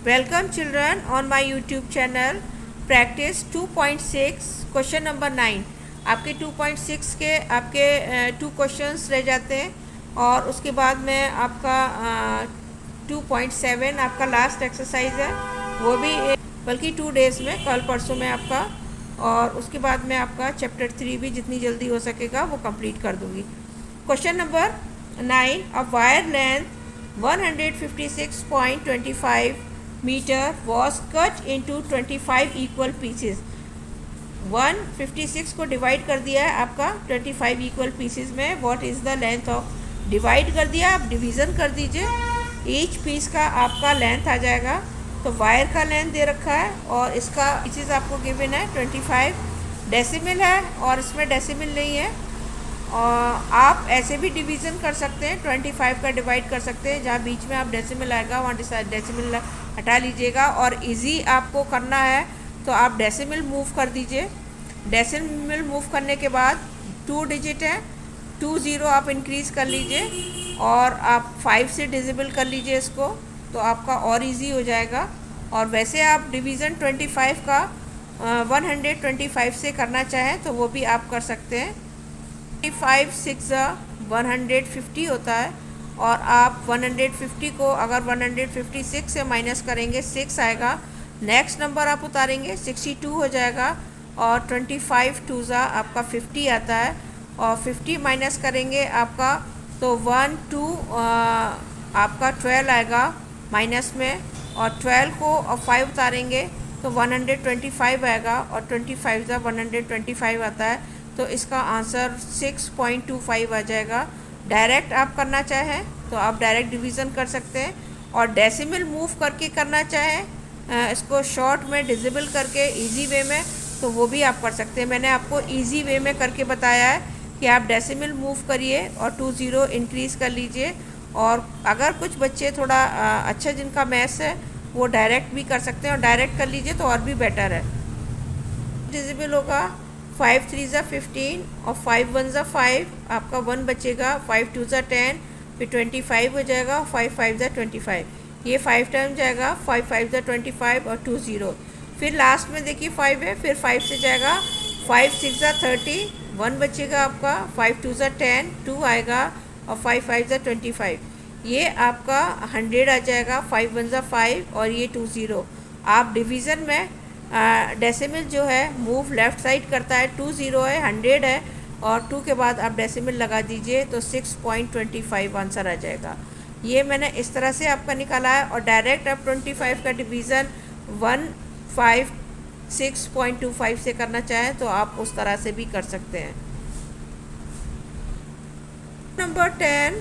Welcome children on my YouTube channel practice 2.6 question number 9। आपके 2.6 के आपके 2 क्वेश्चंस रह जाते हैं और उसके बाद में आपका 2.7 आपका लास्ट एक्सरसाइज है, वो भी बल्कि 2 डेज़ में, कल परसों में आपका, और उसके बाद में आपका चैप्टर 3 भी जितनी जल्दी हो सकेगा वो कंप्लीट कर दूँगी। Question number 9, a wire length 156.25 metre was cut into 25 equal pieces. 156 को डिवाइड कर दिया है आपका 25 इक्वल पीसेस में। What is the length of, divide कर दिया, आप डिवीज़न कर दीजिए, ईच पीस का आपका लेंथ आ जाएगा। तो वायर का लेंथ दे रखा है और इसका पीसेस आपको गिवन है 25, डेसिमल है और इसमें डेसिमल नहीं है। और आप ऐसे भी डिवीज़न कर सकते हैं, 25 का डिवाइड कर सकते हैं, जहाँ बीच में आप डेसिमल आएगा वहाँ डेसिमल हटा लीजिएगा। और इजी आपको करना है तो आप डेसिमल मूव कर दीजिए। डेसिमल मूव करने के बाद 2 डिजिट है, 2 0 आप इंक्रीज़ कर लीजिए और आप 5 से डिजिबल कर लीजिए इसको, तो आपका और इजी हो जाएगा। और वैसे आप डिवीज़न 25 का 125 से करना चाहें तो वो भी आप कर सकते हैं। 25 6 150 होता है और आप 150 को अगर 156 से माइनस करेंगे 6 आएगा। नेक्स्ट नंबर आप उतारेंगे 62 हो जाएगा और 25 2 आपका 50 आता है और 50 माइनस करेंगे आपका तो 1 2 आपका 12 आएगा माइनस में, और 12 को और 5 उतारेंगे तो 125 आएगा और 25 125 आता है। तो इसका आंसर 6.25 आ जाएगा। डायरेक्ट आप करना चाहें तो आप डायरेक्ट डिवीज़न कर सकते हैं, और डेसिमल मूव करके करना चाहें इसको शॉर्ट में डिजिबल करके इजी वे में, तो वो भी आप कर सकते हैं। मैंने आपको इजी वे में करके बताया है कि आप डेसिमल मूव करिए और 2 0 इंक्रीज़ कर लीजिए। और अगर कुछ बच्चे थोड़ा अच्छा जिनका मैथ्स है वो डायरेक्ट भी कर सकते हैं, और डायरेक्ट कर लीजिए तो और भी बेटर है। डिजिबल होगा 5 3 15 और 5 1 5, आपका 1 बचेगा, 5 2 10, फिर 25 हो जाएगा, 5 5 25, ये 5 टाइम जाएगा, 5 5 25 और 2 0, फिर लास्ट में देखिए 5 है, फिर 5 से जाएगा, 5 6 30, 1 बचेगा आपका, 5 2 10, 2 आएगा और 5 5 25, ये आपका 100 आ जाएगा, 5 1 5 और ये 2 0। आप डिवीज़न में डेसिमल जो है मूव लेफ़्ट साइड करता है, 2 0 है, 100 है और 2 के बाद आप डेसिमल लगा दीजिए तो 6.25 आंसर आ जाएगा। ये मैंने इस तरह से आपका निकाला है। और डायरेक्ट आप 25 का डिवीज़न 156.25 से करना चाहें तो आप उस तरह से भी कर सकते हैं। Number 10,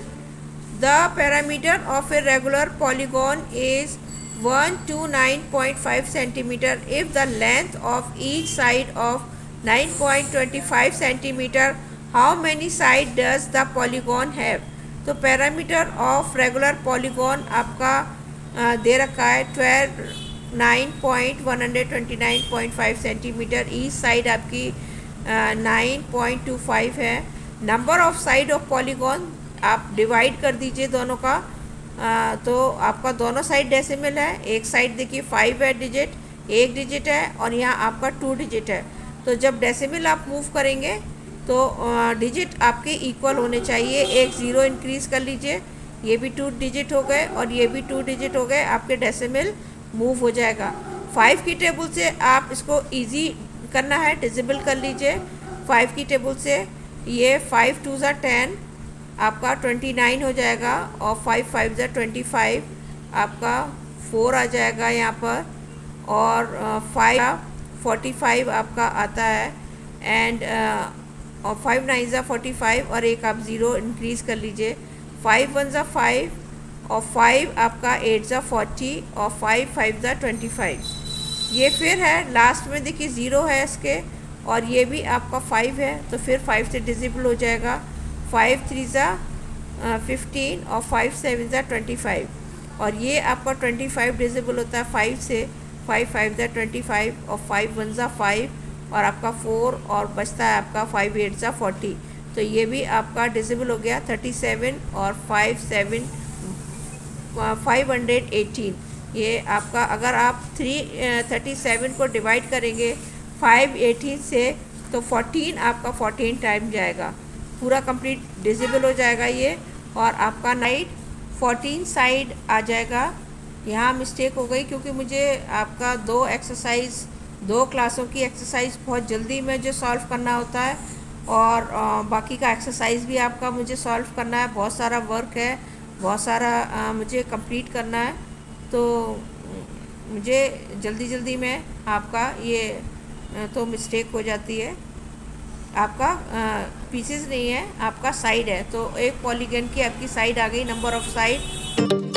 the parameter of a regular polygon is 129.5 centimeter if the length of each side of 9.25 centimeter. How many side does the polygon have? तो पैरामीटर ऑफ रेगुलर पॉलीगॉन आपका दे रखा है 9.129.5 सेंटीमीटर, ईच साइड आपकी 9.25 है। Number of side of polygon आप divide कर दीजिए दोनों का, तो आपका दोनों साइड डेसिमल है। एक साइड देखिए 5 है डिजिट, 1 डिजिट है, और यहाँ आपका 2 डिजिट है। तो जब डेसिमल आप मूव करेंगे तो डिजिट आपके इक्वल होने चाहिए। एक 0 इंक्रीज़ कर लीजिए, ये भी 2 डिजिट हो गए और ये भी 2 डिजिट हो गए, आपके डेसिमल मूव हो जाएगा। 5 की टेबल से आप इसको इजी करना है, डिजिबल कर लीजिए 5 की टेबल से। ये 5 2 10 आपका 29 हो जाएगा और 5 5 25 आपका 4 आ जाएगा यहाँ पर, और 5 45 आपका आता है, एंड और 5 9 45 और एक आप 0 इंक्रीज़ कर लीजिए, 5 1 5 और 5 आपका 8 40 और 5 5 25। ये फिर है लास्ट में देखिए 0 है इसके, और ये भी आपका 5 है तो फिर 5 से डिजिबल हो जाएगा, 5 3 15 और 5 7 25, और ये आपका 25 डिजिबल होता है 5 से, 5 5 25 और 5 1 5 और आपका 4 और बचता है आपका 5 8 40। तो ये भी आपका डिजिबल हो गया 37 और 5 7 518। ये आपका अगर आप 337 को डिवाइड करेंगे 518 से तो 14 आपका 14 टाइम जाएगा, पूरा कंप्लीट डिजिबल हो जाएगा ये। और आपका नाइट 14 साइड आ जाएगा। यहाँ मिस्टेक हो गई क्योंकि मुझे आपका दो क्लासों की एक्सरसाइज बहुत जल्दी में जो सॉल्व करना होता है, और बाकी का एक्सरसाइज भी आपका मुझे सॉल्व करना है, बहुत सारा वर्क है, बहुत सारा मुझे कंप्लीट करना है। तो मुझे जल्दी जल्दी में आपका ये तो मिस्टेक हो जाती है। आपका पीसेस नहीं है, आपका साइड है, तो एक पॉलीगन की आपकी साइड आ गई, नंबर ऑफ साइड।